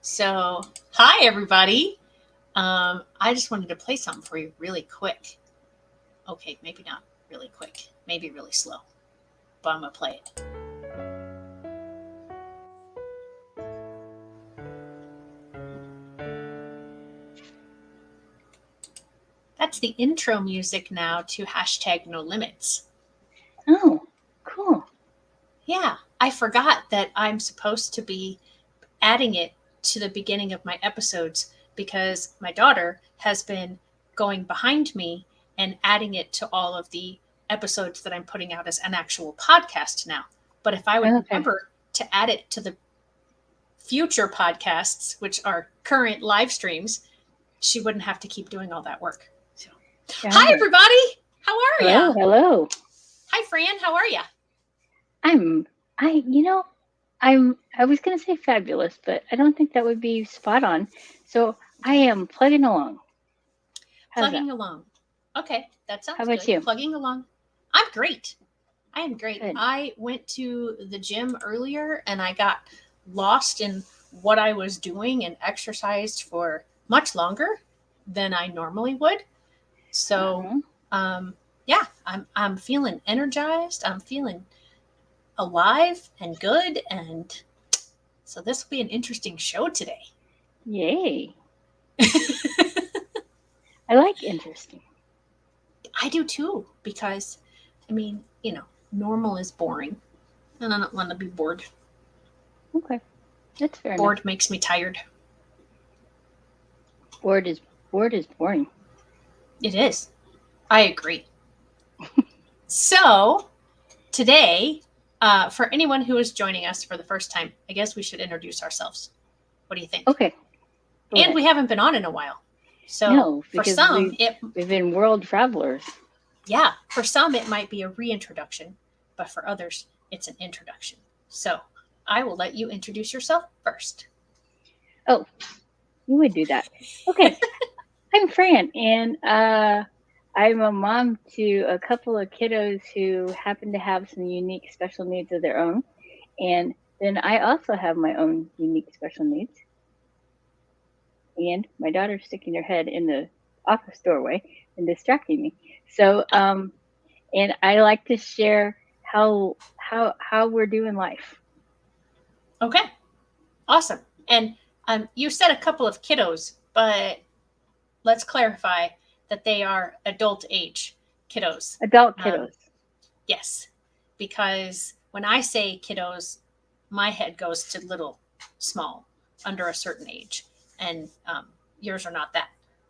So, hi everybody. I just wanted to play something for you really quick. Okay, maybe not really quick, maybe really slow, but I'm gonna play it. That's the intro music now to hashtag no limits. Oh, cool. Yeah, I forgot that I'm supposed to be adding it to the beginning of my episodes because my daughter has been going behind me and adding it to all of the episodes that I'm putting out as an actual podcast now. But if I would Okay. remember to add it to the future podcasts, which are current live streams, she wouldn't have to keep doing all that work. So, Got hi it. everybody. How are Hello, ya? hello. Hi Fran, how are ya? I'm I was gonna say fabulous, but I don't think that would be spot on. So I am plugging along. How's that? Plugging along. Okay, that How sounds about good. you? Plugging along. I'm great. I am great. Good. I went to the gym earlier and I got lost in what I was doing and exercised for much longer than I normally would. So, Uh-huh. yeah, I'm feeling energized. I'm feeling alive and good, and so this will be an interesting show today. Yay. I like interesting. I do too because, I mean, normal is boring, and I don't want to be bored. Okay. That's fair enough. Bored makes me tired. Bored is bored is boring. It is. I agree. So today, for anyone who is joining us for the first time, I guess we should introduce ourselves. What do you think? Okay. Go And ahead. we haven't been on in a while. So No, for because some, we've been world travelers. for some it might be a reintroduction, but for others it's an introduction. So I will let you introduce yourself first. Oh, you would do that. Okay. I'm Fran, and I'm a mom to a couple of kiddos who happen to have some unique special needs of their own. And then I also have my own unique special needs. And my daughter's sticking her head in the office doorway and distracting me. So, and I like to share how we're doing life. Okay, awesome. And you said a couple of kiddos, but let's clarify that they are adult age kiddos. Adult kiddos. Yes, because when I say kiddos, my head goes to little, small, under a certain age, and yours are not that.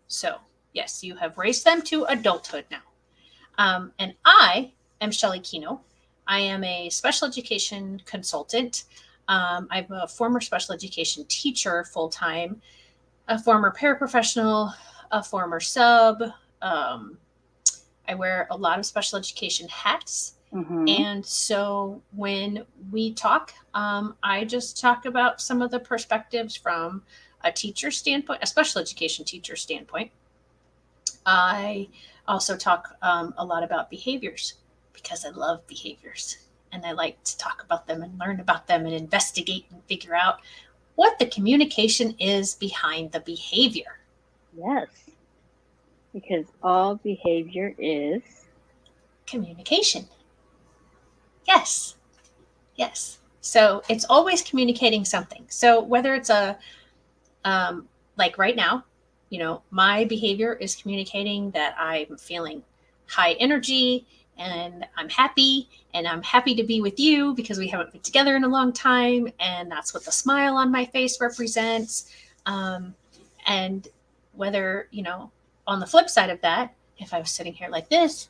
So yes, you have raised them to adulthood now. And I am Shelley Kino. I am a special education consultant. I'm a former special education teacher full time, a former paraprofessional, a former sub. Um, I wear a lot of special education hats. Mm-hmm. And so when we talk, I just talk about some of the perspectives from a teacher standpoint, a special education teacher standpoint. I also talk a lot about behaviors because I love behaviors and I like to talk about them and learn about them and investigate and figure out what the communication is behind the behavior. Yes, because all behavior is Communication. Yes. Yes. So it's always communicating something. So whether it's like right now, my behavior is communicating that I'm feeling high energy and I'm happy to be with you because we haven't been together in a long time. And that's what the smile on my face represents. And whether, on the flip side of that, if I was sitting here like this,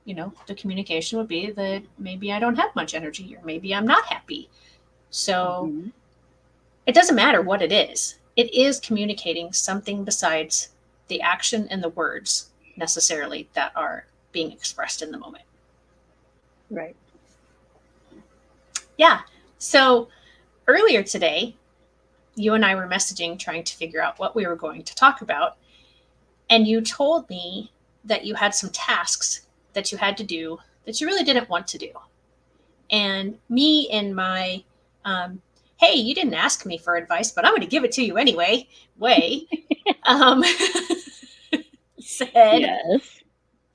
the communication would be that maybe I don't have much energy or maybe I'm not happy. So mm-hmm. it doesn't matter what it is communicating something besides the action and the words necessarily that are being expressed in the moment. Right. Yeah. So earlier today, you and I were messaging trying to figure out what we were going to talk about. And you told me that you had some tasks that you had to do that you really didn't want to do. And me in my hey, you didn't ask me for advice, but I'm going to give it to you anyway, way, um, said, Yes.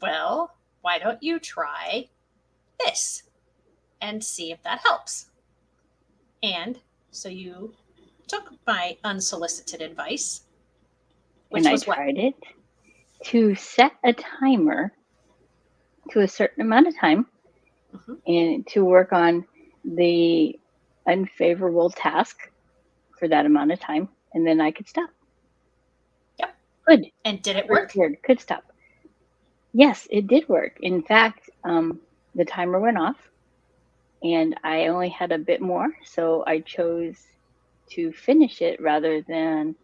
well, why don't you try this and see if that helps? And so you took my unsolicited advice, which And I was what? tried it to set a timer to a certain amount of time Mhm. and to work on the unfavorable task for that amount of time, and then I could stop. Yep. Good. And did it Very work? good. Could stop. Yes, it did work. In fact, the timer went off and I only had a bit more, so I chose to finish it rather than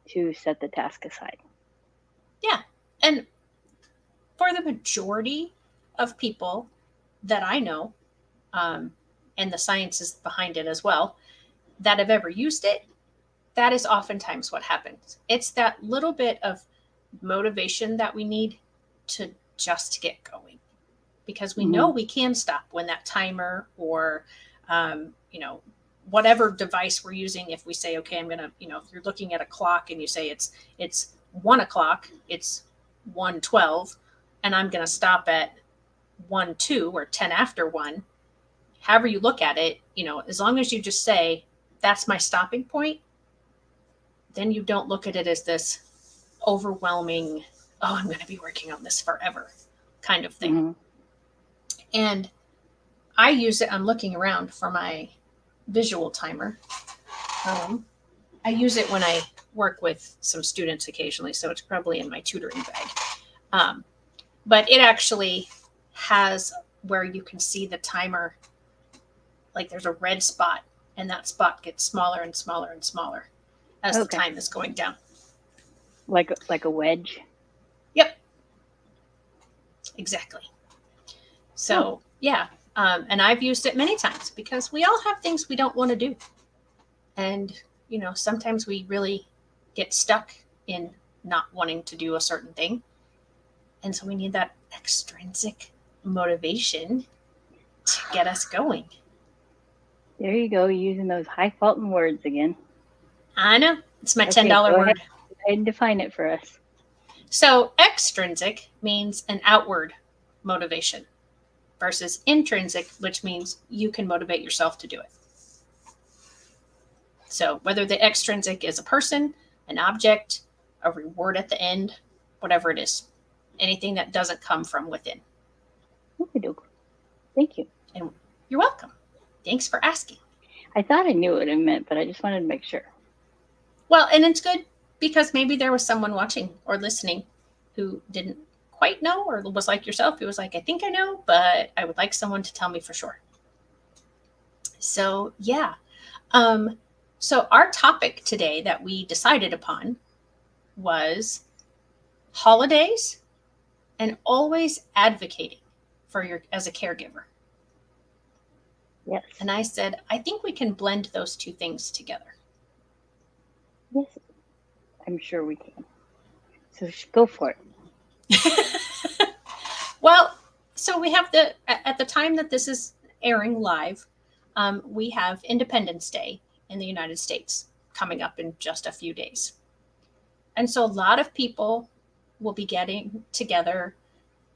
to set the task aside. Yeah. And for the majority of people that I know, um, and the science is behind it as well, that have ever used it, that is oftentimes what happens. It's that little bit of motivation that we need to just get going, because we know Mhm. we can stop when that timer or, whatever device we're using. If we say, okay, I'm gonna, if you're looking at a clock and you say it's 1 o'clock, it's 1:12, and I'm gonna stop at 1:02 or 10 after 1. However you look at it, as long as you just say that's my stopping point, then you don't look at it as this overwhelming, oh, I'm going to be working on this forever kind of thing. Mhm. And I use it, I'm looking around for my visual timer. I use it when I work with some students occasionally, so it's probably in my tutoring bag. Um, but it actually has where you can see the timer, like there's a red spot, and that spot gets smaller and smaller and smaller as the Okay. time is going down. Like a wedge. Yep, exactly. So, Oh, yeah. And I've used it many times because we all have things we don't want to do. And, sometimes we really get stuck in not wanting to do a certain thing. And so we need that extrinsic motivation to get us going. there you go, using those highfalutin words again. I know. It's my Okay, $10 go ahead. word. Go ahead and define it for us. So, extrinsic means an outward motivation versus intrinsic, which means you can motivate yourself to do it. So whether the extrinsic is a person, an object, a reward at the end, whatever it is, anything that doesn't come from within. Okey-doke. Thank you. And you're welcome. Thanks for asking. I thought I knew what it meant, but I just wanted to make sure. Well, and it's good because maybe there was someone watching or listening who didn't quite know, or was like yourself, who was like, I think I know, but I would like someone to tell me for sure. So, yeah. So our topic today that we decided upon was holidays and always advocating for your as a caregiver. Yes. And I said, I think we can blend those two things together. Yes. I'm sure we can. So go for it. Well, so we have at the time that this is airing live, we have Independence Day in the United States coming up in just a few days. And so a lot of people will be getting together,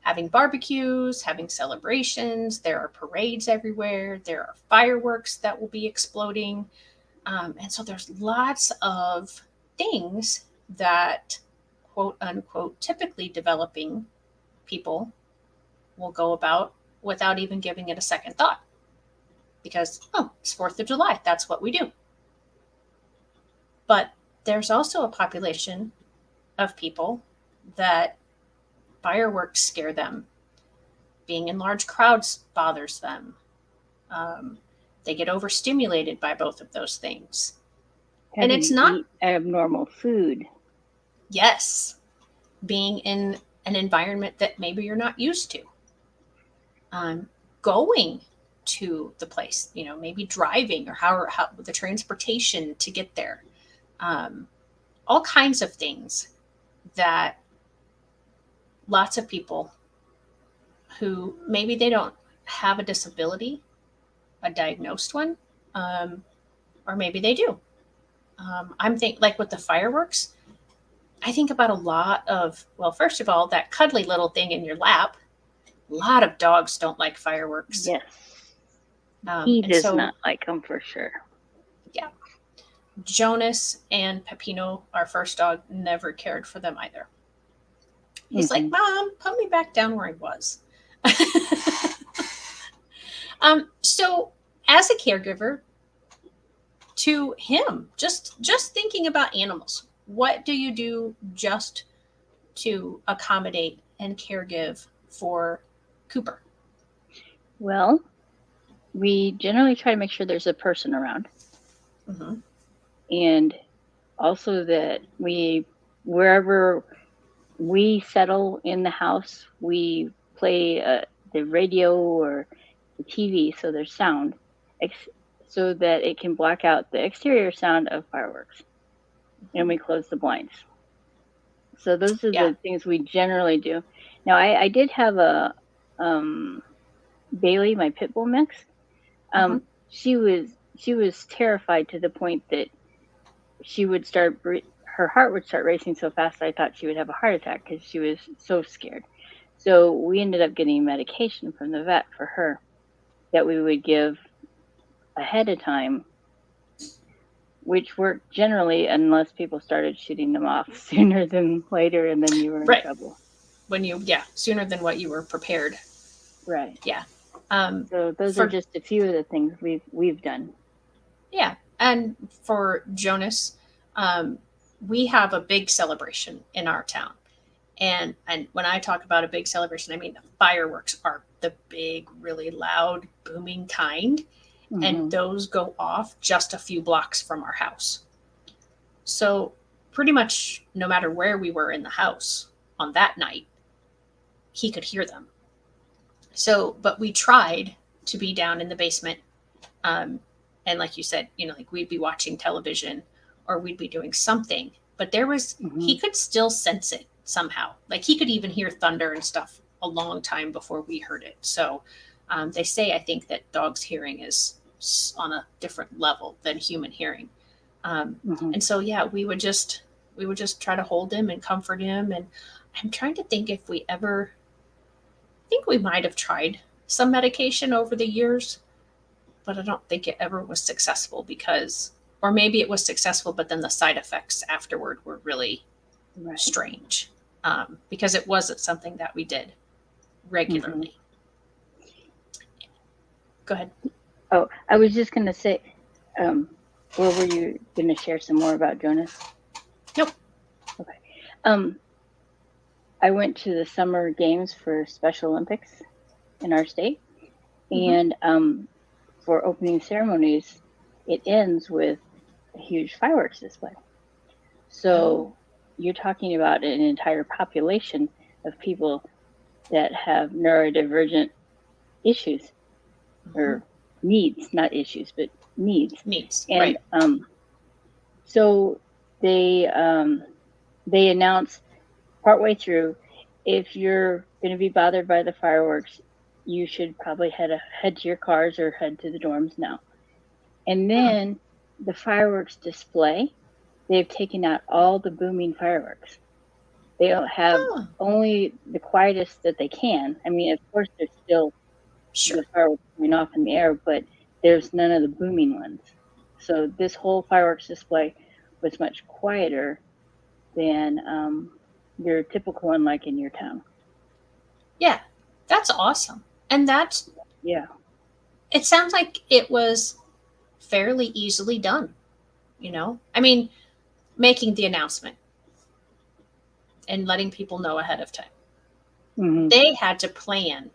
having barbecues, having celebrations. There are parades everywhere. There are fireworks that will be exploding. And so there's lots of things that, quote unquote, typically developing people will go about without even giving it a second thought. Because, oh, it's 4th of July. That's what we do. But there's also a population of people that fireworks scare them. Being in large crowds bothers them. They get overstimulated by both of those things. And Having it's to not, eat abnormal food. yes, being in an environment that maybe you're not used to. Going to the place, maybe driving or how the transportation to get there. All kinds of things that lots of people who maybe they don't have a disability, a diagnosed one, or maybe they do. I'm think like with the fireworks, I think about a lot of, well, first of all, that cuddly little thing in your lap. A lot of dogs don't like fireworks. Yes. He And does so, not like them for sure. yeah, Jonas and Pepino, our first dog, never cared for them either. He's like, Mom, put me back down where I was. So as a caregiver to him, just thinking about animals, what do you do just to accommodate and caregive for Cooper? Well, we generally try to make sure there's a person around. Mm-hmm. And also that wherever we settle in the house, we play the radio or the TV so there's sound, so that it can block out the exterior sound of fireworks. And we close the blinds. So those are the things we generally do. Now, I did have a Bailey, my pit bull mix. She was terrified to the point that she would her heart would start racing so fast I thought she would have a heart attack because she was so scared. So we ended up getting medication from the vet for her that we would give ahead of time, which worked generally unless people started shooting them off sooner than later, and then you were in trouble. Sooner than what you were prepared. Right. Yeah. So those are just a few of the things we've done. Yeah. And for Jonas, we have a big celebration in our town. And when I talk about a big celebration, I mean the fireworks are the big, really loud, booming kind. Mm-hmm. And those go off just a few blocks from our house. So pretty much no matter where we were in the house on that night, he could hear them. So, but we tried to be down in the basement. And like you said, like we'd be watching television or we'd be doing something, but he could still sense it somehow. Like he could even hear thunder and stuff a long time before we heard it. So they say, I think that dogs' hearing is on a different level than human hearing. And so, we would just try to hold him and comfort him. And I'm trying to think if I think we might have tried some medication over the years, but I don't think it ever was successful or maybe it was successful, but then the side effects afterward were really strange because it wasn't something that we did regularly. Go ahead. Oh, I was just going to say, where were you going to share some more about Jonas? Nope. Okay. I went to the summer games for Special Olympics in our state. And for opening ceremonies, it ends with a huge fireworks display. So you're talking about an entire population of people that have neurodivergent issues or needs, not issues, but needs. And so they announced partway through, if you're going to be bothered by the fireworks, you should probably head to your cars or head to the dorms now. And then the fireworks display, they've taken out all the booming fireworks. They don't have only the quietest that they can. I mean, of course, there's still the fireworks going off in the air, but there's none of the booming ones. So this whole fireworks display was much quieter than your typical one like in your town. Yeah, that's awesome. And it sounds like it was fairly easily done, I mean, making the announcement and letting people know ahead of time. They had to plan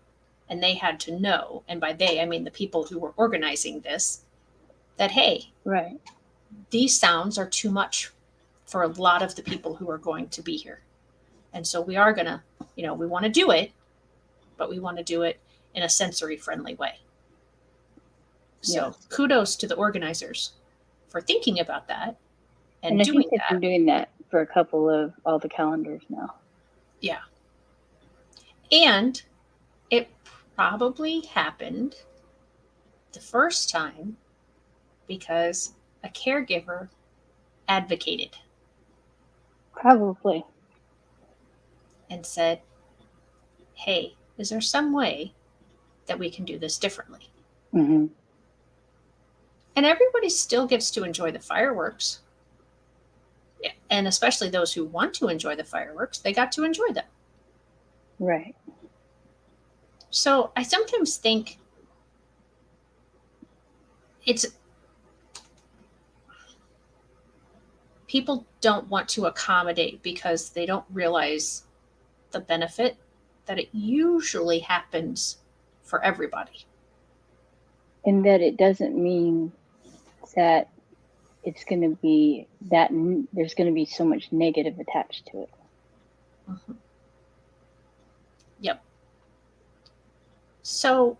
and they had to know, and by they, I mean the people who were organizing this, that, hey, these sounds are too much for a lot of the people who are going to be here. And so we are going to, we want to do it, but we want to do it in a sensory friendly way. So kudos to the organizers for thinking about that and doing I think they've been doing that for a couple of all the calendars now. Yeah. And it probably happened the first time because a caregiver advocated Probably. and said, hey, is there some way that we can do this differently? Mm-hmm. And everybody still gets to enjoy the fireworks. And especially those who want to enjoy the fireworks, they got to enjoy them. Right. So I sometimes think it's people don't want to accommodate because they don't realize the benefit that it usually happens for everybody. And that it doesn't mean that it's going to be that there's going to be so much negative attached to it. Mm-hmm. Yep. So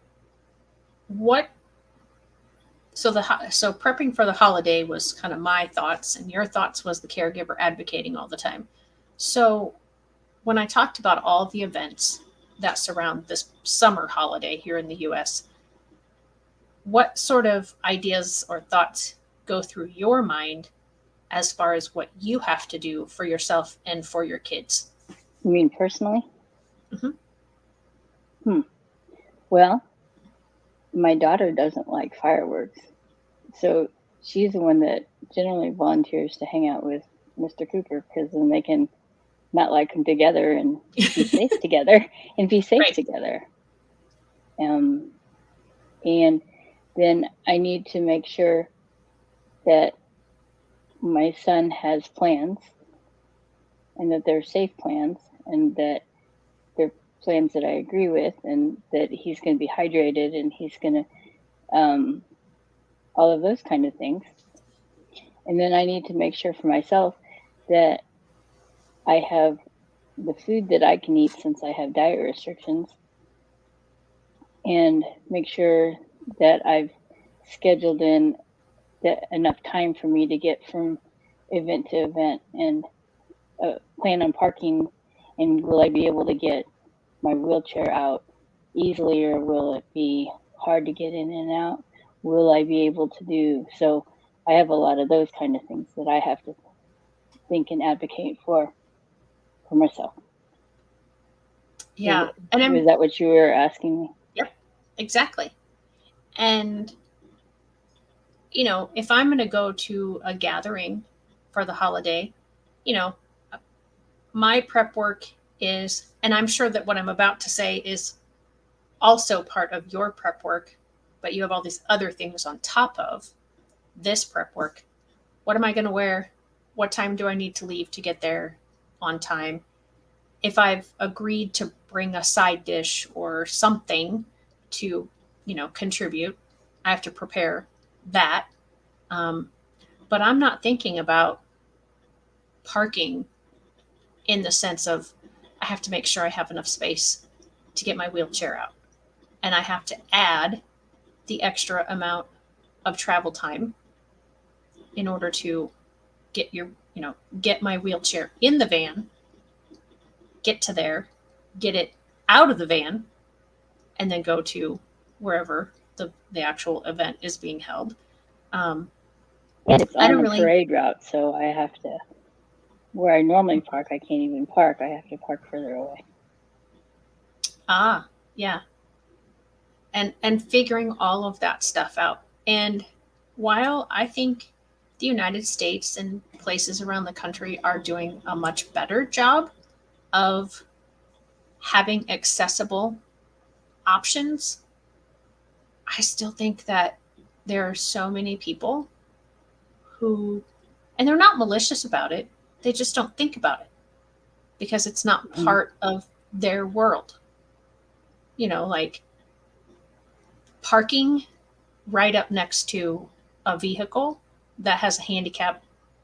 so prepping for the holiday was kind of my thoughts, and your thoughts was the caregiver advocating all the time. So when I talked about all the events that surround this summer holiday here in the US, what sort of ideas or thoughts go through your mind as far as what you have to do for yourself and for your kids? You mean personally? Mm-hmm. Well, my daughter doesn't like fireworks. So she's the one that generally volunteers to hang out with Mr. Cooper, because then they can not like them together and be safe together and be safe Right. together. And then I need to make sure that my son has plans and that they're safe plans and that they're plans that I agree with, and that he's going to be hydrated and he's going to all of those kind of things. And then I need to make sure for myself that I have the food that I can eat since I have diet restrictions, and make sure that I've scheduled in enough time for me to get from event to event, and plan on parking, and will I be able to get my wheelchair out easily, or will it be hard to get in and out? Will I be able to do so? I have a lot of those kind of things that I have to think and advocate for myself. Yeah. Is that what you were asking me? Yep, exactly. And, you know, if I'm going to go to a gathering for the holiday, you know, my prep work is, and I'm sure that what I'm about to say is also part of your prep work, but you have all these other things on top of this prep work. What am I going to wear? What time do I need to leave to get there on time? If I've agreed to bring a side dish or something to, you know, contribute, I have to prepare that. But I'm not thinking about parking in the sense of I have to make sure I have enough space to get my wheelchair out. And I have to add the extra amount of travel time in order to get my wheelchair in the van, get to there, get it out of the van, and then go to wherever the actual event is being held. And it's on a parade route, so I have to, where I normally park, I can't even park. I have to park further away. Ah, yeah. And figuring all of that stuff out. And while I think the United States and places around the country are doing a much better job of having accessible options, I still think that there are so many people who, and they're not malicious about it, they just don't think about it because it's not part of their world. You know, like parking right up next to a vehicle that has a handicap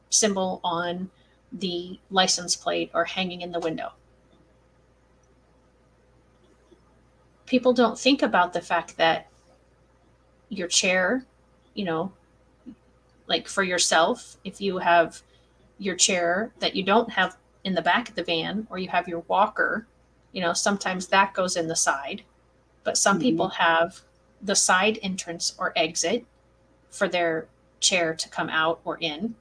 symbol on the license plate or hanging in the window. People don't think about the fact that your chair, you know, like for yourself, if you have your chair that you don't have in the back of the van, or you have your walker, you know, sometimes that goes in the side, but some people have the side entrance or exit for their chair to come out or in.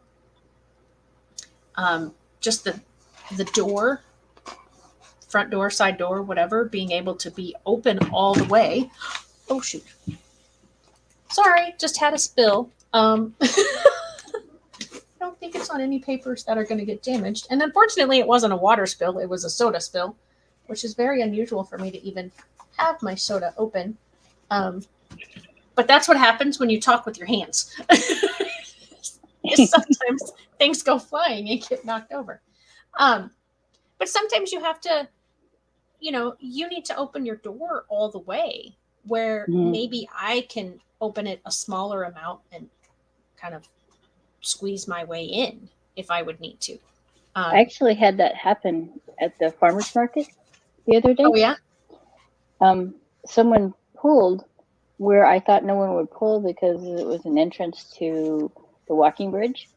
Just the door, front door, side door, whatever, being able to be open all the way. Oh shoot. Sorry, just had a spill. I don't think it's on any papers that are going to get damaged. And unfortunately, it wasn't a water spill. It was a soda spill, which is very unusual for me to even have my soda open. But that's what happens when you talk with your hands. Sometimes things go flying and get knocked over. But sometimes you have to, you need to open your door all the way where maybe I can open it a smaller amount and kind of squeeze my way in if I would need to. I actually had that happen at the farmer's market the other day. Oh, yeah? Someone pulled where I thought no one would pull because it was an entrance to the walking bridge.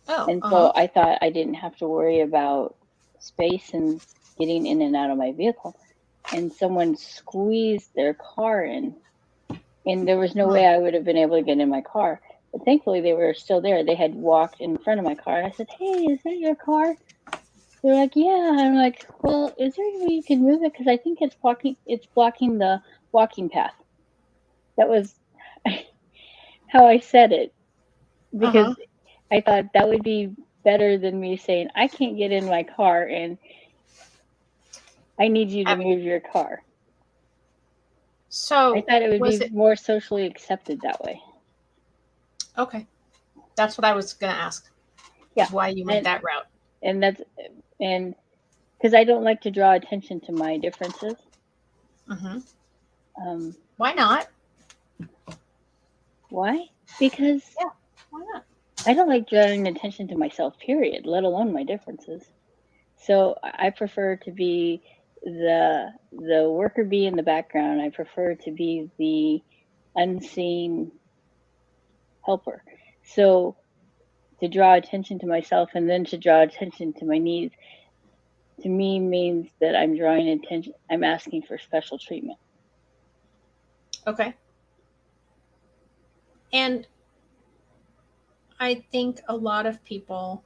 Oh, and so I thought I didn't have to worry about space and getting in and out of my vehicle. And someone squeezed their car in, and there was no way I would have been able to get in my car. But thankfully, they were still there. They had walked in front of my car. And I said, "Hey, is that your car?" They're like, "Yeah." I'm like, "Well, is there any way you can move it? Because I think it's blocking the walking path." That was how I said it, because I thought that would be better than me saying, "I can't get in my car and I need you to move your car." So I thought it would be more socially accepted that way. Okay. That's what I was going to ask. Yeah. Why you went that route. And because I don't like to draw attention to my differences. Why not? Why? Because why not? I don't like drawing attention to myself, period, let alone my differences. So I prefer to be the worker bee in the background. I prefer to be the unseen helper. So to draw attention to myself and then to draw attention to my needs, to me, means that I'm drawing attention. I'm asking for special treatment. Okay. And I think a lot of people,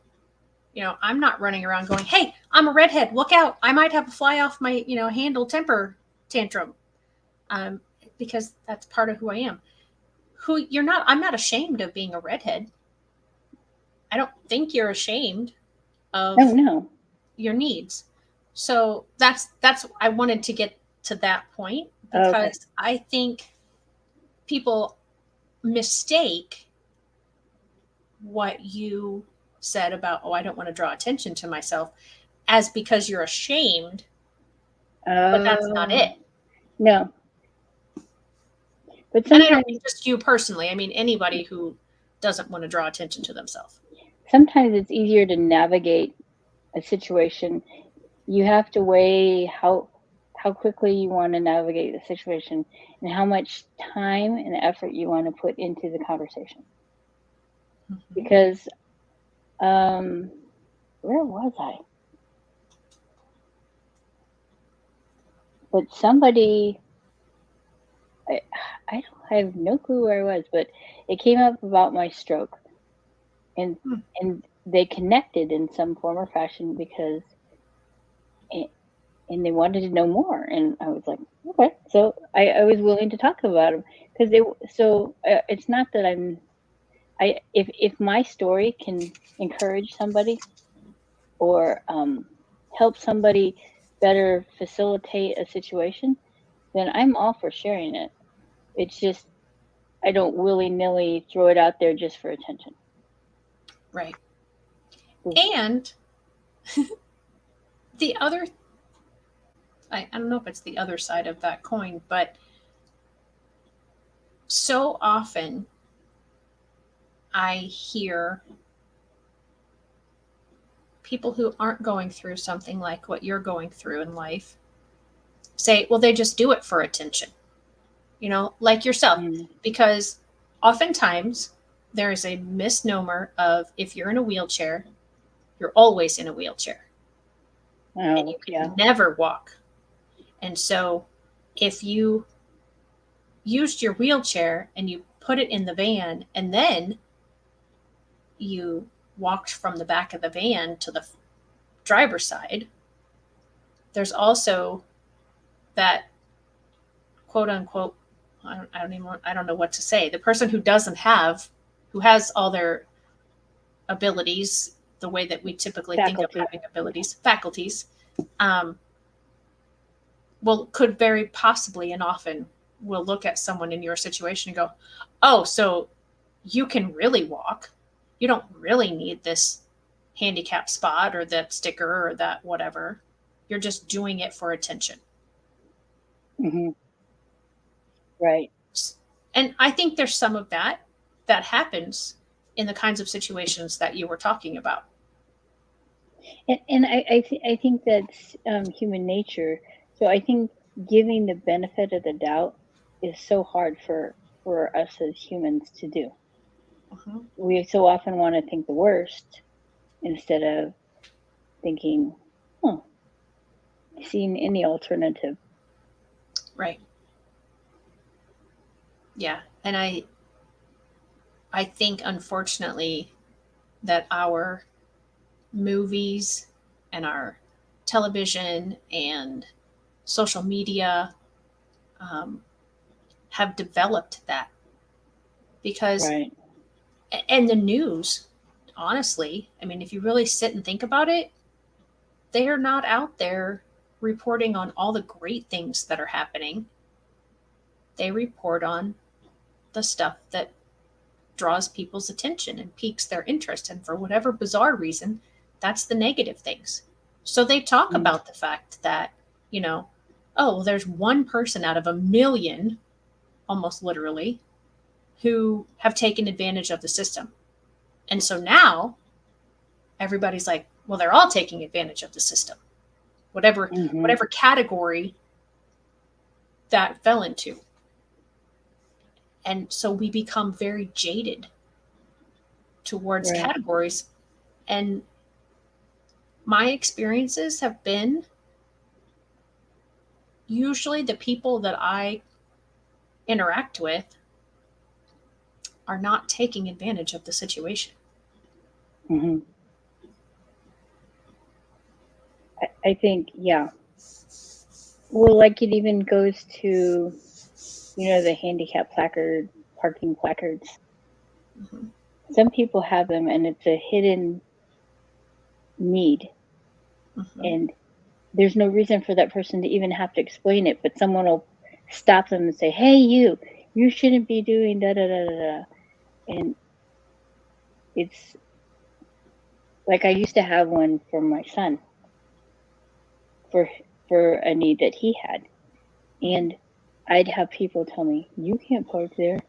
I'm not running around going, "Hey, I'm a redhead. Look out. I might have a fly off my, handle temper tantrum." Because that's part of who I am. I'm not ashamed of being a redhead. I don't think you're ashamed of your needs. So that's I wanted to get to that point, because I think people mistake what you said about, I don't want to draw attention to myself, as because you're ashamed. But that's not it. No. But and I don't mean just you personally. I mean anybody who doesn't want to draw attention to themselves. Sometimes it's easier to navigate a situation. You have to weigh how quickly you want to navigate the situation and how much time and effort you want to put into the conversation. Because, where was I? But somebody, I have no clue where I was, but it came up about my stroke, and they connected in some form or fashion because, and they wanted to know more, and I was like, okay. So I was willing to talk about them, because it's not that if my story can encourage somebody or help somebody better facilitate a situation, then I'm all for sharing it. It's just I don't willy-nilly throw it out there just for attention. Right. And the other, I don't know if it's the other side of that coin, but so often I hear people who aren't going through something like what you're going through in life say, well, they just do it for attention, like yourself, because oftentimes there is a misnomer of, if you're in a wheelchair, you're always in a wheelchair. And you can never walk. And so if you used your wheelchair and you put it in the van and then you walked from the back of the van to the driver's side, there's also that quote unquote, I don't know what to say. The person who who has all their abilities, the way that we typically think of having abilities, faculties, could very possibly and often will look at someone in your situation and go, oh, so you can really walk. You don't really need this handicap spot or that sticker or that whatever. You're just doing it for attention. Mm-hmm. Right. And I think there's some of that happens in the kinds of situations that you were talking about. And I think that's human nature. So I think giving the benefit of the doubt is so hard for us as humans to do. Uh-huh. We so often want to think the worst instead of thinking, seeing any alternative. Right. Yeah. And I think, unfortunately, that our movies and our television and social media have developed that because, right. And the news, honestly, I mean, if you really sit and think about it, they are not out there reporting on all the great things that are happening. They report on the stuff that draws people's attention and piques their interest. And for whatever bizarre reason, that's the negative things. So they talk about the fact that, there's one person out of a million, almost literally, who have taken advantage of the system. And so now everybody's like, well, they're all taking advantage of the system, whatever category that fell into. And so we become very jaded towards categories. And my experiences have been usually the people that I interact with are not taking advantage of the situation. Mm-hmm. I think, yeah. Well, like it even goes to, the handicap parking placards. Mm-hmm. Some people have them and it's a hidden need. Mm-hmm. And there's no reason for that person to even have to explain it, but someone will stop them and say, hey, you shouldn't be doing da da da da da. And it's like I used to have one for my son for a need that he had. And I'd have people tell me, you can't park there.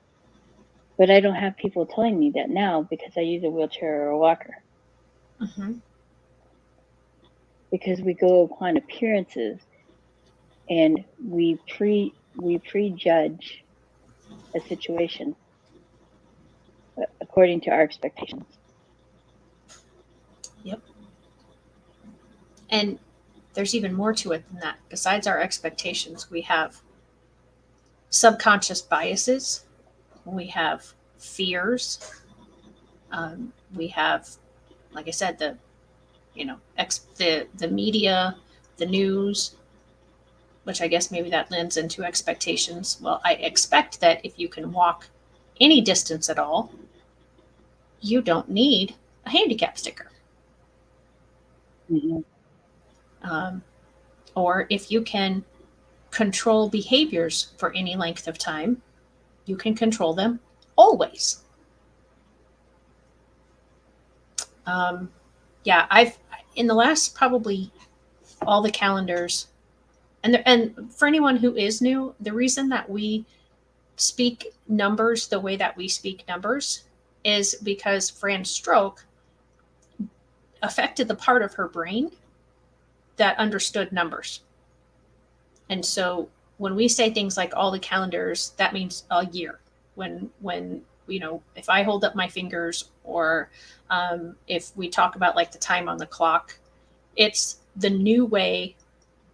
But I don't have people telling me that now because I use a wheelchair or a walker. Mm-hmm. Because we go upon appearances and we prejudge a situation according to our expectations. Yep. And there's even more to it than that. Besides our expectations, we have subconscious biases. We have fears. We have, like I said, the media, the news, which I guess maybe that lends into expectations. Well, I expect that if you can walk any distance at all, you don't need a handicap sticker. Mm-hmm. Or if you can control behaviors for any length of time, you can control them always. I've in the last probably all the calendars, and for anyone who is new, the reason that we speak numbers the way that we speak numbers is because Fran's stroke affected the part of her brain that understood numbers. And so when we say things like all the calendars, that means a year. When if I hold up my fingers, or if we talk about like the time on the clock, it's the new way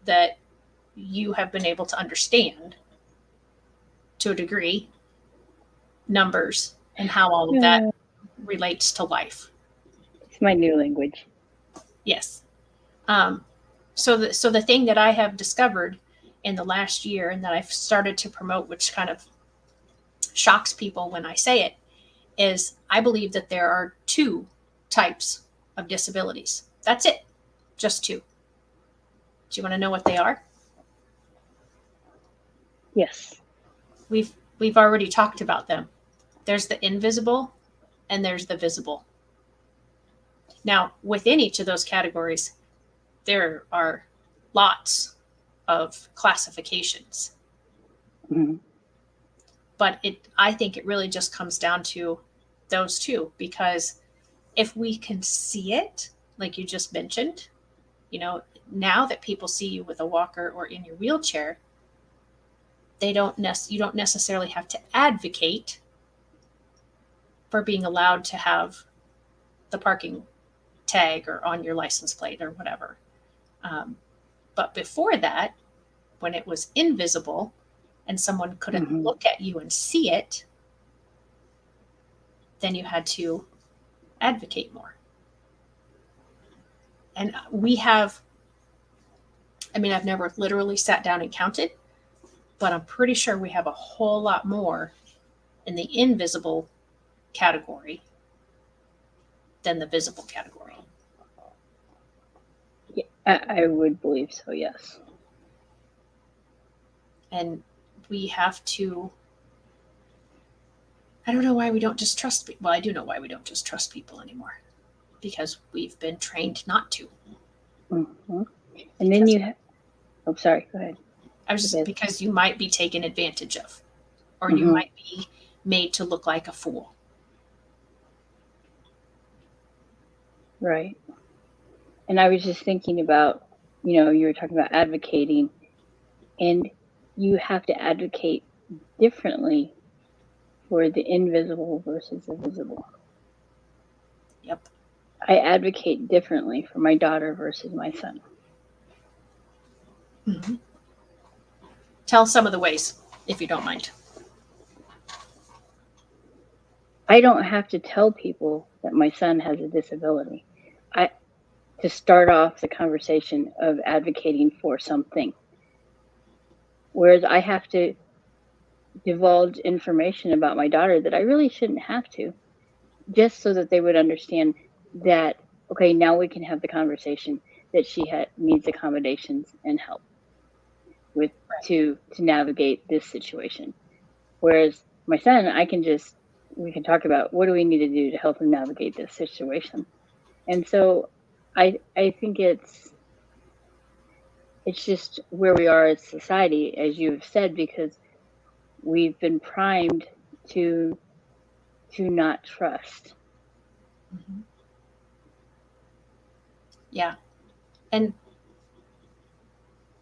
that you have been able to understand, to a degree, numbers and how all of that relates to life. It's my new language. Yes. So the thing that I have discovered in the last year and that I've started to promote, which kind of shocks people when I say it, is I believe that there are 2 types of disabilities. That's it. Just 2. Do you want to know what they are? Yes. We've already talked about them. There's the invisible and there's the visible. Now, within each of those categories, there are lots of classifications. Mm-hmm. But I think it really just comes down to those 2, because if we can see it, like you just mentioned, now that people see you with a walker or in your wheelchair, you don't necessarily have to advocate for being allowed to have the parking tag or on your license plate or whatever. But before that, when it was invisible and someone couldn't Mm-hmm. look at you and see it, then you had to advocate more. And I've never literally sat down and counted, but I'm pretty sure we have a whole lot more in the invisible category than the visible category. Yeah, I would believe so, yes. And we have to, I don't know why we don't just trust people. Well, I do know why we don't just trust people anymore, because we've been trained not to. Mm-hmm. And then you sorry, go ahead. Because you might be taken advantage of, or Mm-hmm. you might be made to look like a fool. Right. And I was just thinking about, you were talking about advocating, and you have to advocate differently for the invisible versus the visible. Yep. I advocate differently for my daughter versus my son. Mm-hmm. Tell some of the ways, if you don't mind. I don't have to tell people that my son has a disability. To start off the conversation of advocating for something. Whereas I have to divulge information about my daughter that I really shouldn't have to, just so that they would understand that, okay, now we can have the conversation that she needs accommodations and help with to navigate this situation. Whereas my son, we can talk about what do we need to do to help him navigate this situation. And so I think it's just where we are as society, as you've said, because we've been primed to not trust. Mm-hmm. Yeah. And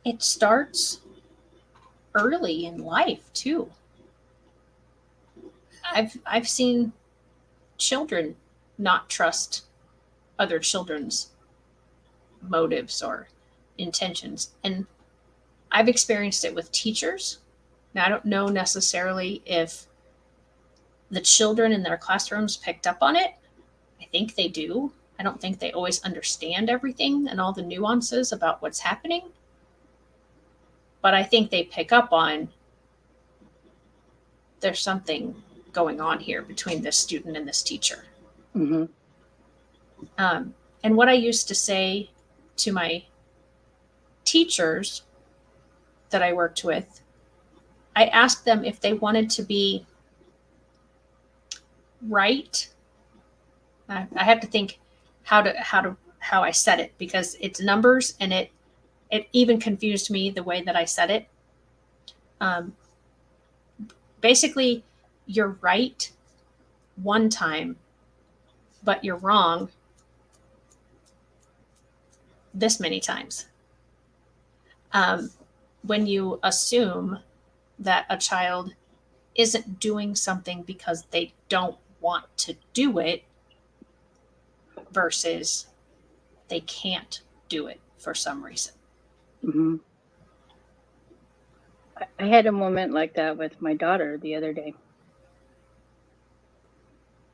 it starts early in life too. I've seen children not trust other children's motives or intentions, and I've experienced it with teachers. Now, I don't know necessarily if the children in their classrooms picked up on it. I think they do. I don't think they always understand everything and all the nuances about what's happening, but I think they pick up on there's something going on here between this student and this teacher. Mm-hmm. And what I used to say to my teachers that I worked with, I asked them if they wanted to be right. I have to think how I said it, because it's numbers and it even confused me the way that I said it. Basically, you're right one time, but you're wrong this many times. When you assume that a child isn't doing something because they don't want to do it versus they can't do it for some reason. Mm-hmm. I had a moment like that with my daughter the other day.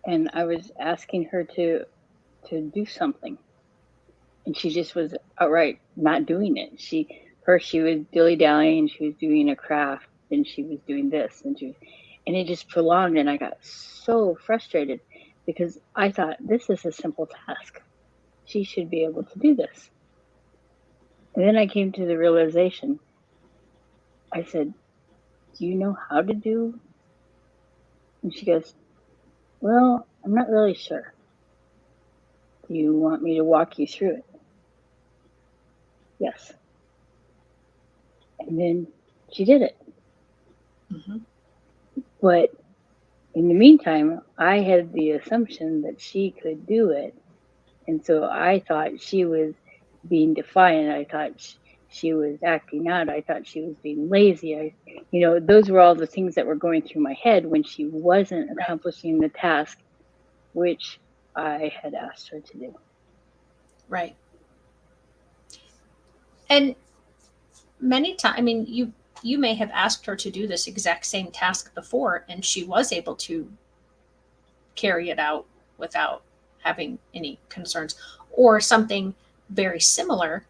and I was asking her to do something, and she just was outright not doing it. First she was dilly-dallying, she was doing a craft, then she was doing this, and it just prolonged, and I got so frustrated because I thought, this is a simple task. She should be able to do this. And then I came to the realization, I said, do you know how to do? And she goes, well, I'm not really sure. Do you want me to walk you through it? Yes. And then she did it. Mm-hmm. But in the meantime, I had the assumption that she could do it. And so I thought she was being defiant. I thought she was acting out. I thought she was being lazy. Those were all the things that were going through my head when she wasn't accomplishing the task which I had asked her to do. Right. And many times, I mean, you may have asked her to do this exact same task before, and she was able to carry it out without having any concerns, or something very similar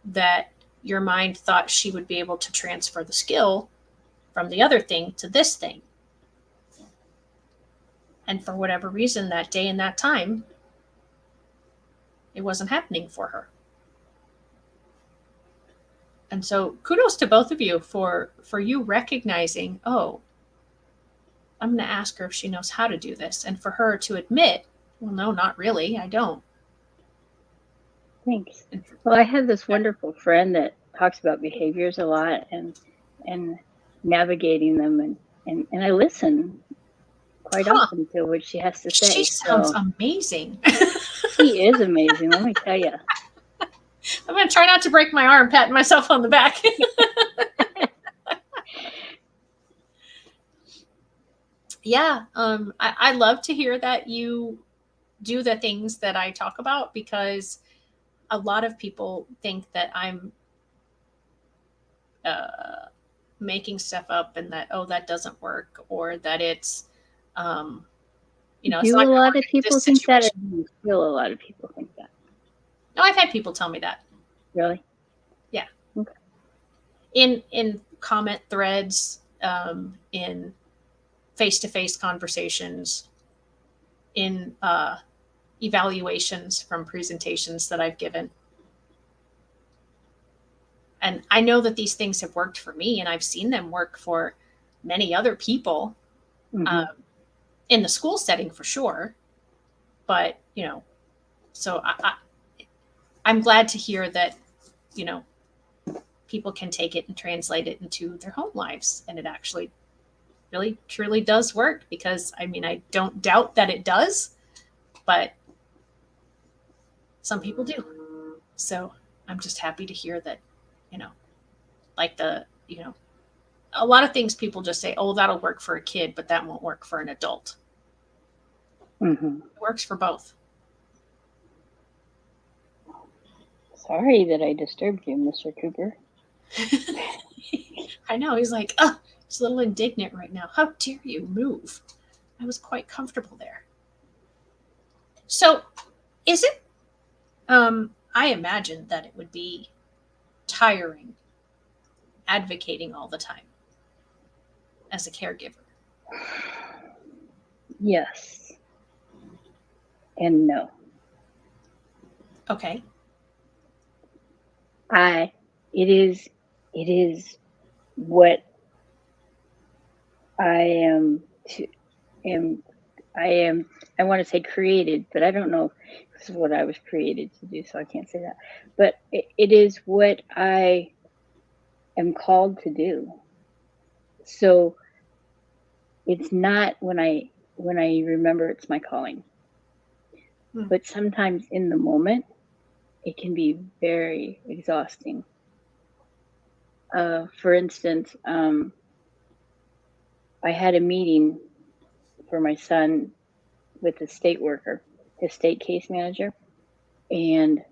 that your mind thought she would be able to transfer the skill from the other thing to this thing. And for whatever reason, that day and that time, it wasn't happening for her. And so kudos to both of you for you recognizing, oh, I'm going to ask her if she knows how to do this. And for her to admit, well, no, not really. I don't. Thanks. Well, I have this wonderful friend that talks about behaviors a lot and navigating them. And I listen quite often to what she has to say. She sounds amazing. She is amazing. Let me tell you. I'm going to try not to break my arm patting myself on the back. Yeah. I love to hear that you do the things that I talk about, because a lot of people think that I'm making stuff up and that, oh, that doesn't work, or that it's, it's do not a lot of people think that, or situation. do you feel a lot of people think that? No, I've had people tell me that. Really? Yeah. Okay. In comment threads, in face-to-face conversations, in evaluations from presentations that I've given. And I know that these things have worked for me, and I've seen them work for many other people, in the school setting for sure. But, so I'm glad to hear that, people can take it and translate it into their home lives. And it actually really, truly does work, because, I mean, I don't doubt that it does, but some people do. So I'm just happy to hear that, like a lot of things people just say, oh, that'll work for a kid, but that won't work for an adult. Mm-hmm. It works for both. Sorry that I disturbed you, Mr. Cooper. I know. He's like, oh, he's a little indignant right now. How dare you move? I was quite comfortable there. So is it, I imagine that it would be tiring advocating all the time as a caregiver. Yes. And no. Okay. It is what I want to say created, but I don't know if this is what I was created to do, so I can't say that. But it is what I am called to do. So it's not when I remember it's my calling. But sometimes in the moment, it can be very exhausting. For instance, I had a meeting for my son with a state worker, his state case manager. And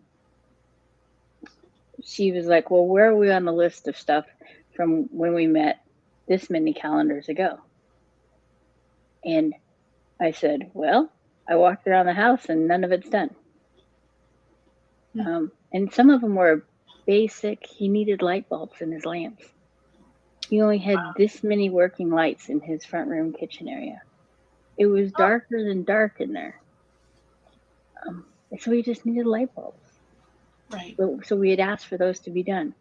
she was like, well, where are we on the list of stuff from when we met this many calendars ago? And I said, well, I walked around the house and none of it's done. And some of them were basic. He needed light bulbs in his lamps. He only had this many working lights in his front room kitchen area. It was darker than dark in there. So he just needed light bulbs. Right. So we had asked for those to be done.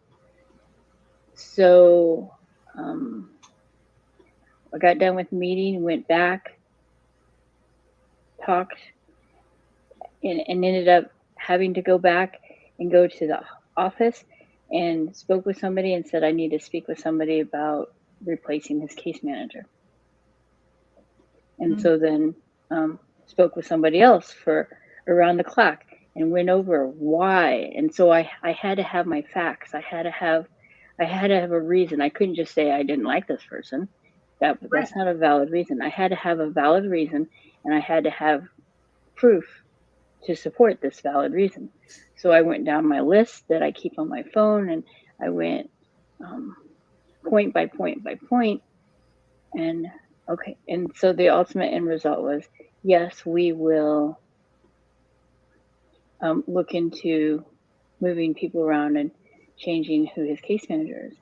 So I got done with the meeting, went back, talked, and ended up having to go back and go to the office and spoke with somebody and said I need to speak with somebody about replacing his case manager. And so then spoke with somebody else for around the clock and went over why. And so I had to have my facts. I had to have a reason. I couldn't just say I didn't like this person. That's not a valid reason. I had to have a valid reason, and I had to have proof to support this valid reason. So I went down my list that I keep on my phone, and I went point by point by point. And okay, and so the ultimate end result was, yes, we will look into moving people around and changing who his case manager is.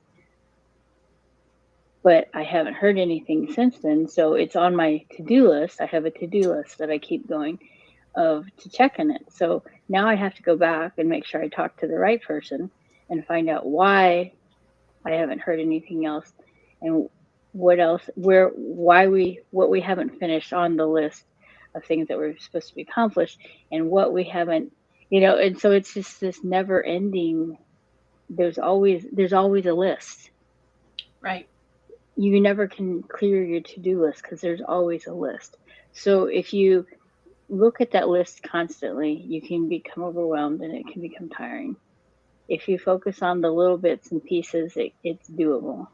But I haven't heard anything since then, so it's on my to-do list. I have a to-do list that I keep going to check on it. So now I have to go back and make sure I talk to the right person and find out why I haven't heard anything else, and what else, what we haven't finished on the list of things that were supposed to be accomplished, and what we haven't, and so it's just this never ending. There's always a list. Right. You never can clear your to-do list because there's always a list. So if you look at that list constantly, you can become overwhelmed and it can become tiring. If you focus on the little bits and pieces, it's doable.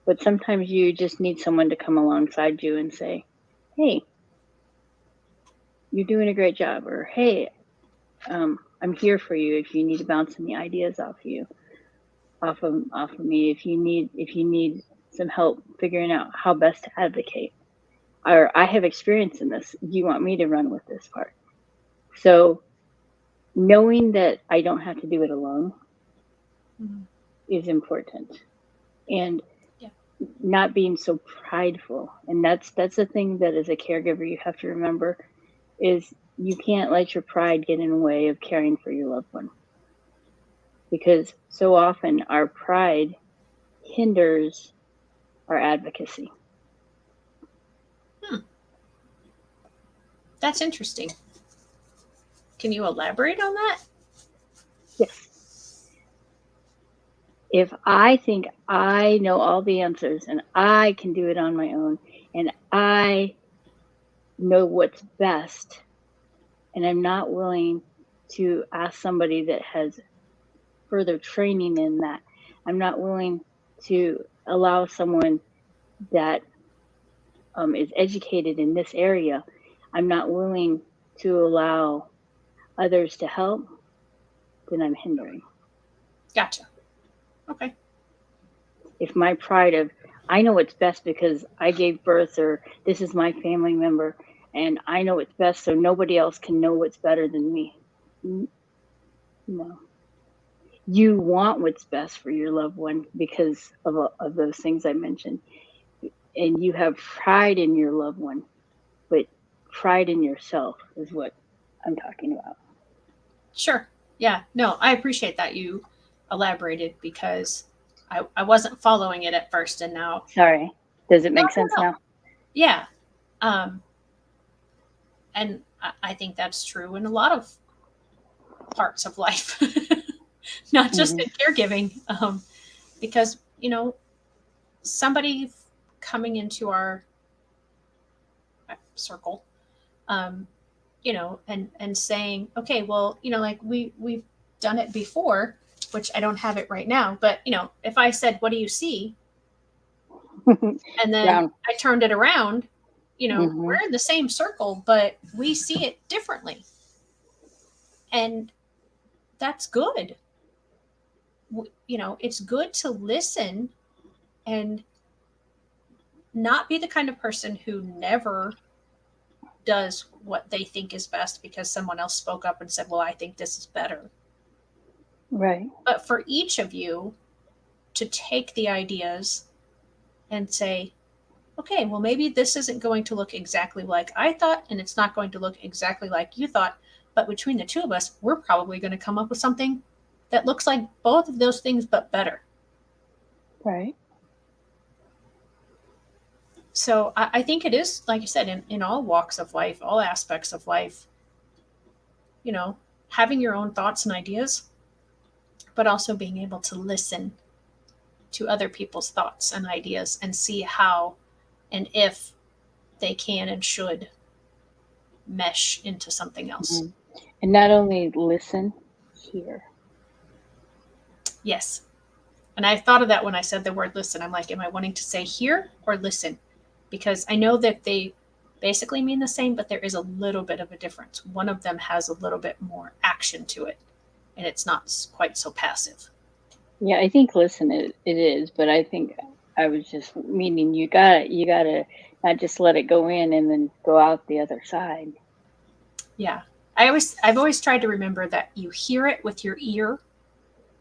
But sometimes you just need someone to come alongside you and say, hey, you're doing a great job, or hey, I'm here for you if you need to bounce any ideas off of me, if you need some help figuring out how best to advocate, or I have experience in this, do you want me to run with this part? So knowing that I don't have to do it alone is important, and not being so prideful. And that's the thing that as a caregiver you have to remember, is you can't let your pride get in the way of caring for your loved one, because so often our pride hinders our advocacy. That's interesting. Can you elaborate on that? Yes. If I think I know all the answers and I can do it on my own and I know what's best, and I'm not willing to ask somebody that has further training in that, I'm not willing to allow someone that is educated in this area, I'm not willing to allow others to help, then I'm hindering. Gotcha. Okay. If my pride of, I know what's best because I gave birth, or this is my family member, and I know what's best, so nobody else can know what's better than me. No. You want what's best for your loved one because of those things I mentioned. And you have pride in your loved one, but pride in yourself is what I'm talking about. Sure. Yeah. No, I appreciate that you elaborated, because I wasn't following it at first, and now. Sorry. Does it make sense now? Yeah. And I think that's true in a lot of parts of life, not just in caregiving, because, somebody coming into our circle, and saying, okay, well, like we've done it before, which I don't have it right now, but if I said, what do you see? And then I turned it around, we're in the same circle, but we see it differently. And that's good. It's good to listen and not be the kind of person who never does what they think is best because someone else spoke up and said, well, I think this is better. Right. But for each of you to take the ideas and say, okay, well, maybe this isn't going to look exactly like I thought, and it's not going to look exactly like you thought, but between the two of us, we're probably going to come up with something that looks like both of those things, but better. Right. So I think it is, like you said, in all walks of life, all aspects of life, you know, having your own thoughts and ideas, but also being able to listen to other people's thoughts and ideas and see how and if they can and should mesh into something else. Mm-hmm. And not only listen, hear. Yes. And I thought of that when I said the word listen. I'm like, am I wanting to say hear or listen? Because I know that they basically mean the same, but there is a little bit of a difference. One of them has a little bit more action to it, and it's not quite so passive. Yeah, I think listen it is, but I think I was just meaning you gotta not just let it go in and then go out the other side. Yeah. I've always tried to remember that you hear it with your ear,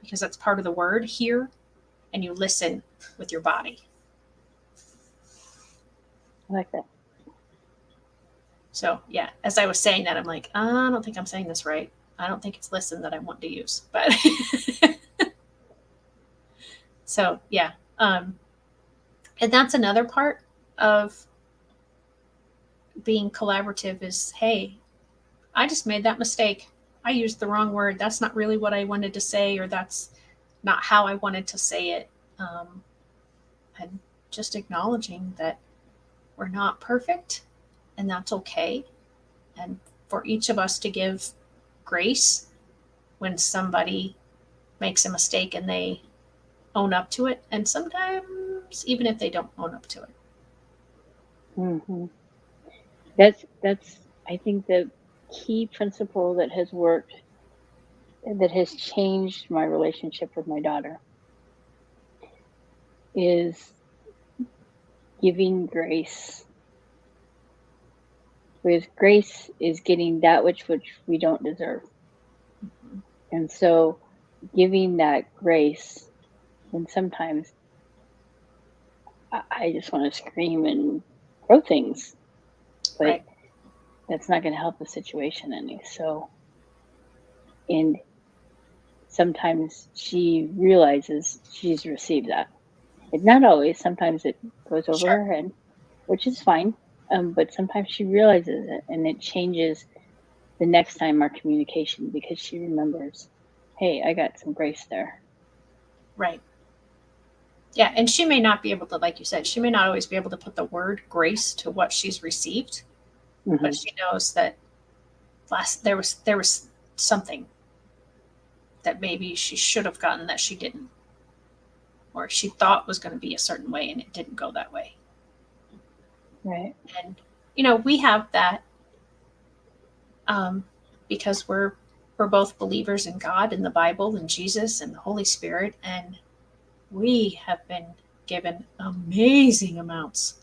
because that's part of the word hear, and you listen with your body. I like that. So yeah, as I was saying that, I'm like, I don't think I'm saying this right. I don't think it's listen that I want to use, but so yeah. And that's another part of being collaborative is, hey, I just made that mistake. I used the wrong word. That's not really what I wanted to say, or that's not how I wanted to say it. And just acknowledging that we're not perfect, and that's okay. And for each of us to give grace when somebody makes a mistake and they own up to it. And sometimes even if they don't own up to it. Mm-hmm. That's I think the key principle that has worked, that has changed my relationship with my daughter, is giving grace. Because grace is getting that which we don't deserve. Mm-hmm. And so giving that grace, and sometimes I just want to scream and throw things, but Right. that's not going to help the situation any. So, and sometimes she realizes she's received that. It's not always. Sometimes it goes over her head, which is fine. But sometimes she realizes it, and it changes the next time our communication, because she remembers, hey, I got some grace there. Right. Yeah, and she may not be able to, like you said, she may not always be able to put the word grace to what she's received, Mm-hmm. but she knows that there was something that maybe she should have gotten that she didn't, or she thought was going to be a certain way and it didn't go that way. Right. And we have that because we're both believers in God and the Bible and Jesus and the Holy Spirit, and we have been given amazing amounts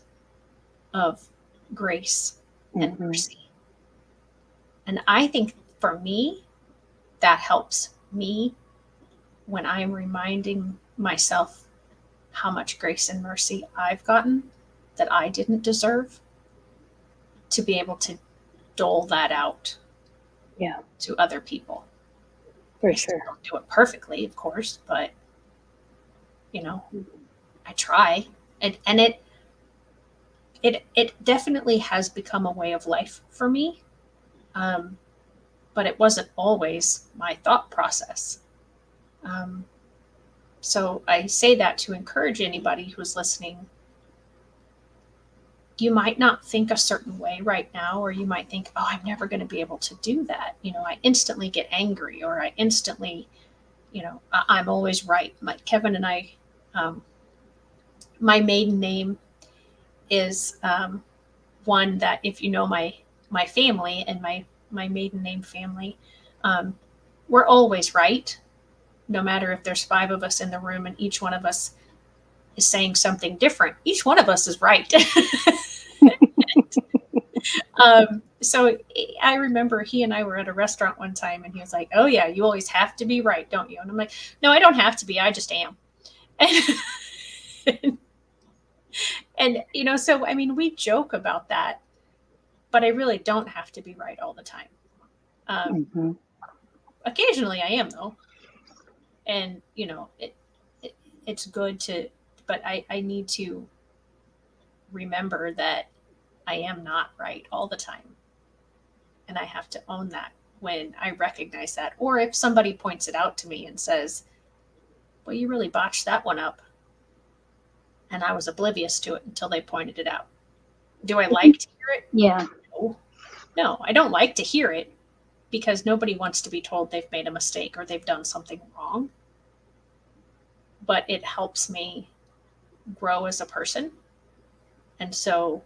of grace and Mm-hmm. mercy. And I think for me, that helps me when I'm reminding myself how much grace and mercy I've gotten that I didn't deserve, to be able to dole that out to other people. For I sure. still don't do it perfectly, of course, but I try. And it definitely has become a way of life for me. But it wasn't always my thought process. So I say that to encourage anybody who's listening. You might not think a certain way right now, or you might think, oh, I'm never going to be able to do that. I instantly get angry, or I instantly, I'm always right. Like Kevin and I, my maiden name is one that, if you know my family and my maiden name family, we're always right, no matter if there's 5 of us in the room and each one of us is saying something different. Each one of us is right. So I remember he and I were at a restaurant one time, and he was like, "Oh yeah, you always have to be right, don't you?" And I'm like, "No, I don't have to be. I just am." And, and so I mean, we joke about that, but I really don't have to be right all the time. Mm-hmm. Occasionally, I am though, and it's good to, but I need to remember that I am not right all the time. And I have to own that when I recognize that. Or if somebody points it out to me and says, well, you really botched that one up. And I was oblivious to it until they pointed it out. Do I like to hear it? Yeah. No, I don't like to hear it because nobody wants to be told they've made a mistake or they've done something wrong. But it helps me grow as a person. And so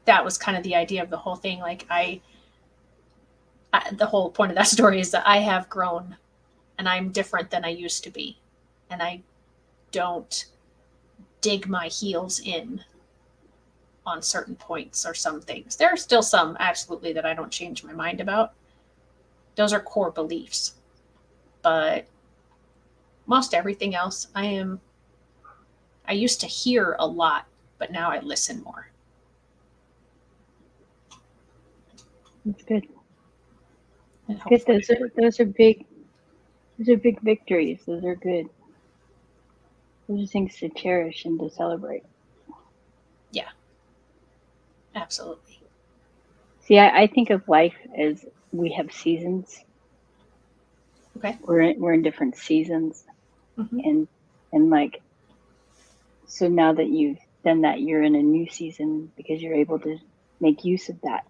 that was kind of the idea of the whole thing. Like the whole point of that story is that I have grown and I'm different than I used to be. And I don't dig my heels in on certain points or some things. There are still some absolutely that I don't change my mind about. Those are core beliefs. But most everything else, I used to hear a lot, but now I listen more. That's good. That's good. Those are big victories. Those are good. Those are things to cherish and to celebrate. Yeah. Absolutely. See, I think of life as we have seasons. Okay. We're in different seasons. Mm-hmm. And like, so now that you've done that, you're in a new season because you're able to make use of that.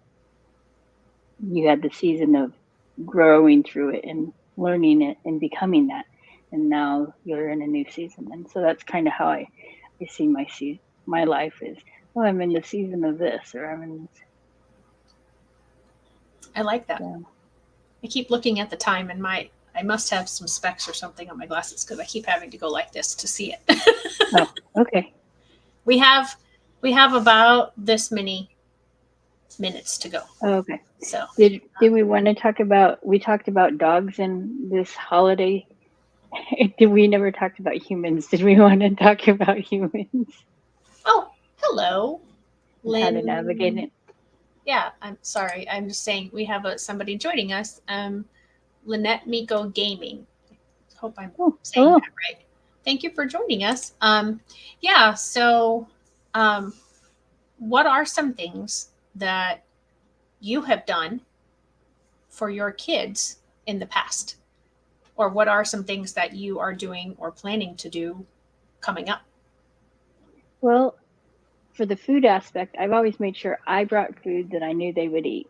You had the season of growing through it and learning it and becoming that. And now you're in a new season. And so that's kind of how I see my life is, oh, I'm in the season of this, or I'm in this. I like that. Yeah. I keep looking at the time and I must have some specs or something on my glasses because I keep having to go like this to see it. Oh, okay. We have about this many minutes to go. Oh, okay. So did we want to talk about, we talked about dogs in this holiday. Did we never talked about humans? Did we want to talk about humans? Oh, hello. Lynn. How to navigate it. Yeah, I'm sorry. I'm just saying we have somebody joining us. Lynette Miko Gaming. Hope I'm saying that right. Thank you for joining us. Yeah, so what are some things that you have done for your kids in the past? Or what are some things that you are doing or planning to do coming up? Well, for the food aspect, I've always made sure I brought food that I knew they would eat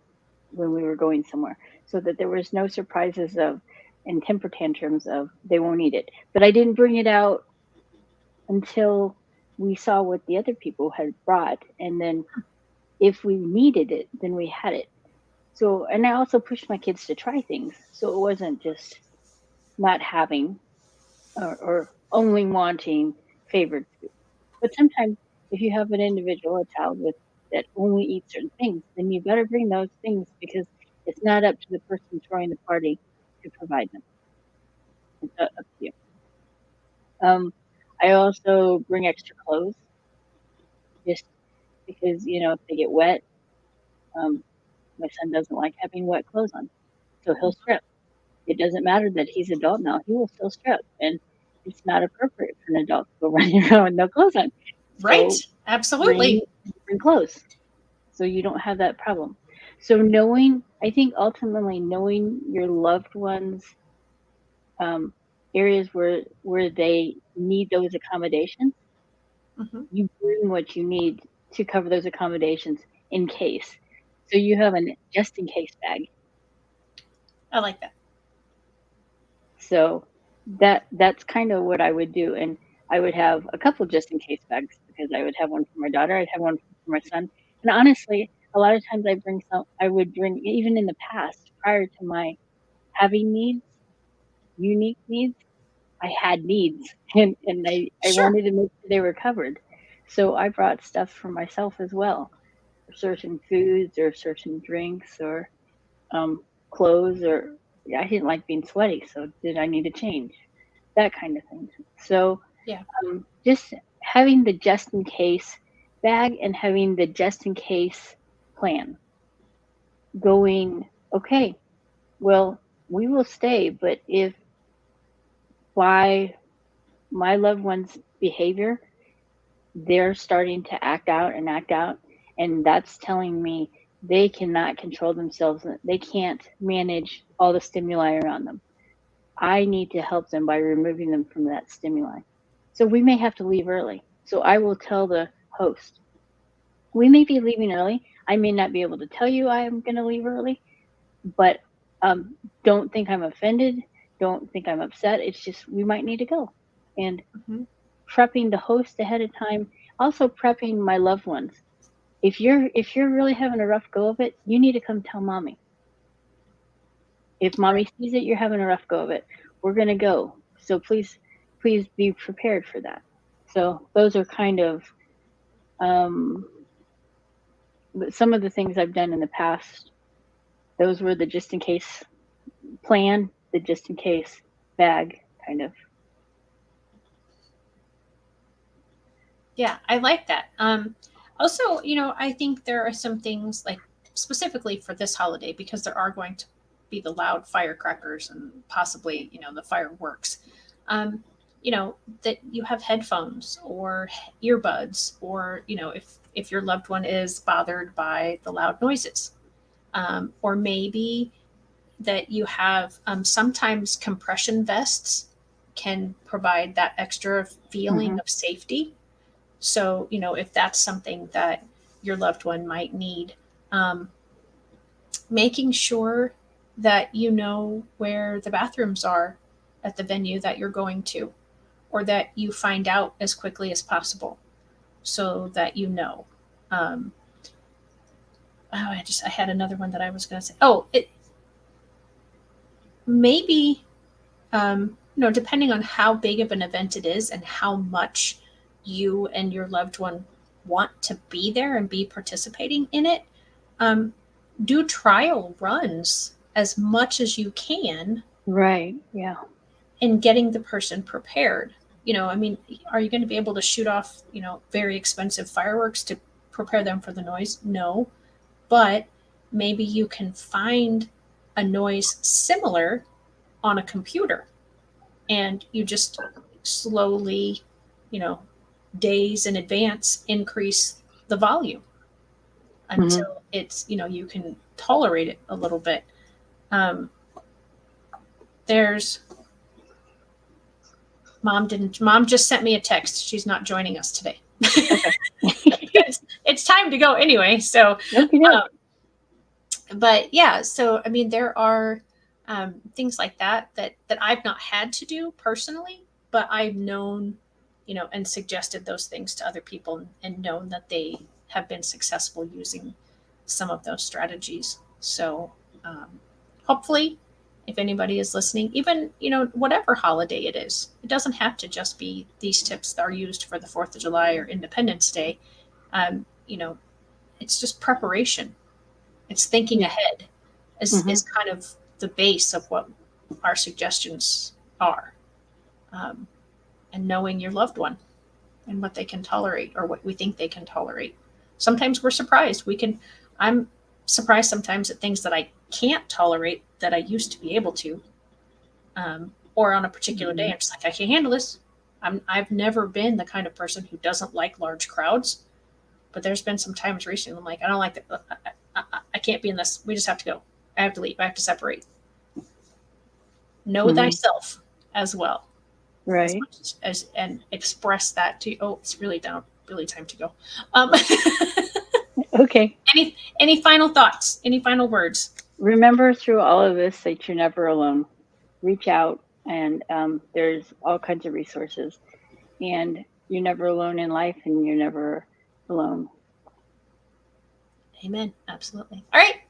when we were going somewhere, so that there was no surprises and temper tantrums of they won't eat it. But I didn't bring it out until we saw what the other people had brought. And then if we needed it, then we had it. So, and I also pushed my kids to try things. So it wasn't just not having or only wanting favorite food. But sometimes if you have an individual, a child that only eats certain things, then you better bring those things because it's not up to the person throwing the party to provide them. It's up to you. I also bring extra clothes just because, if they get wet, my son doesn't like having wet clothes on. So he'll strip. It doesn't matter that he's adult now, he will still strip. And it's not appropriate for an adult to go running around with no clothes on. Right. So absolutely. Bring clothes so you don't have that problem. So I think ultimately knowing your loved ones, areas where they need those accommodations, you bring what you need to cover those accommodations in case. So you have a just in case bag. I like that. So that's kind of what I would do. And I would have a couple just in case bags because I would have one for my daughter. I'd have one for my son. And honestly, a lot of times I would bring, even in the past, prior to my having needs, unique needs, I had needs and I wanted to make sure they were covered. So I brought stuff for myself as well. certain foods or certain drinks or clothes, or I didn't like being sweaty, so did I need to change? That kind of thing. So Yeah. just having the just in case bag and having the just in case plan. Going, okay, well, we will stay, but if by my loved one's behavior, they're starting to act out and act out, and that's telling me they cannot control themselves, they can't manage all the stimuli around them. I need to help them by removing them from that stimuli. So we may have to leave early. So I will tell the host, we may be leaving early. I may not be able to tell you I am going to leave early, but don't think I'm offended. Don't think I'm upset. It's just we might need to go. And prepping the host ahead of time, also prepping my loved ones. If you're really having a rough go of it, you need to come tell mommy. If mommy sees it, you're having a rough go of it, we're going to go. So please be prepared for that. So those are kind of some of the things I've done in the past. Those were the just in case plan, the just in case bag kind of. Yeah, I like that. Also, I think there are some things like specifically for this holiday, because there are going to be the loud firecrackers and possibly, the fireworks. That you have headphones or earbuds, or, if your loved one is bothered by the loud noises. Or maybe that you have sometimes compression vests can provide that extra feeling of safety. So, if that's something that your loved one might need, making sure that you know where the bathrooms are at the venue that you're going to, or that you find out as quickly as possible so that you know. I had another one that I was going to say. Maybe, depending on how big of an event it is and how much you and your loved one want to be there and be participating in it, do trial runs as much as you can. Right. Yeah. In getting the person prepared. Are you going to be able to shoot off, very expensive fireworks to prepare them for the noise? No. But maybe you can find a noise similar on a computer, and you just slowly, days in advance, increase the volume until it's, you can tolerate it a little bit. There's Mom just sent me a text. She's not joining us today. It's time to go anyway. So, but yeah, so, there are things like that I've not had to do personally, but I've known, and suggested those things to other people and known that they have been successful using some of those strategies. So, hopefully, if anybody is listening, even, whatever holiday it is, it doesn't have to just be these tips that are used for the 4th of July or Independence Day. It's just preparation. It's thinking ahead is kind of the base of what our suggestions are. And knowing your loved one and what they can tolerate, or what we think they can tolerate. Sometimes we're surprised. I'm surprised sometimes at things that I can't tolerate that I used to be able to, or on a particular day, I'm just like, I can't handle this. I've never been the kind of person who doesn't like large crowds, but there's been some times recently I'm like, I don't like that. I can't be in this. We just have to go. I have to leave. I have to separate. Know thyself as well, right? And express that to. Oh, it's really time to go. Okay. Any final thoughts? Any final words? Remember through all of this that you're never alone. Reach out, and there's all kinds of resources, and you're never alone in life, and you're never alone. Amen. Absolutely. All right.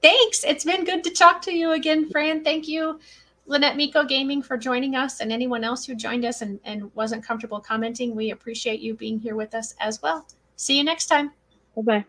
Thanks. It's been good to talk to you again, Fran. Thank you, Lynette Miko Gaming, for joining us, and anyone else who joined us and wasn't comfortable commenting. We appreciate you being here with us as well. See you next time. Bye-bye.